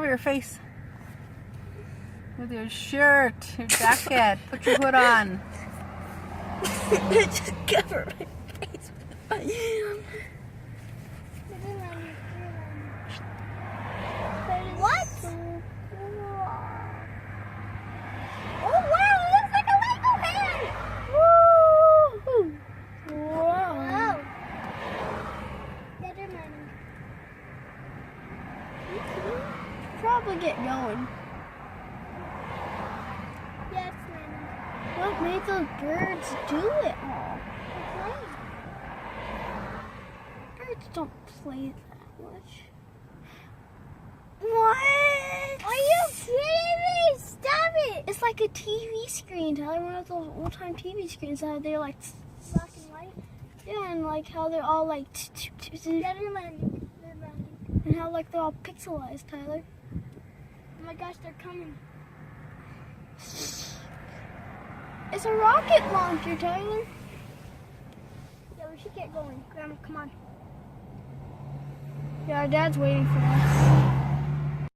your face. With your shirt, your jacket. Put your hood on. Just cover my face with my What? Oh wow, it looks like a Lego man! Woo! Wow. Letterman. Probably get going. Yes, man. What made those birds do it all? Birds don't play that much. What? Are you kidding me? Stop it! It's like a TV screen, Tyler. One of those old-time TV screens. How they're like, Black and white. yeah, and like how they're all like, Letterman. and how like they're all pixelized, Tyler. Oh my gosh, they're coming. It's a rocket launcher, Tyler. Yeah, we should get going. Grandma, come on. Yeah, our dad's waiting for us.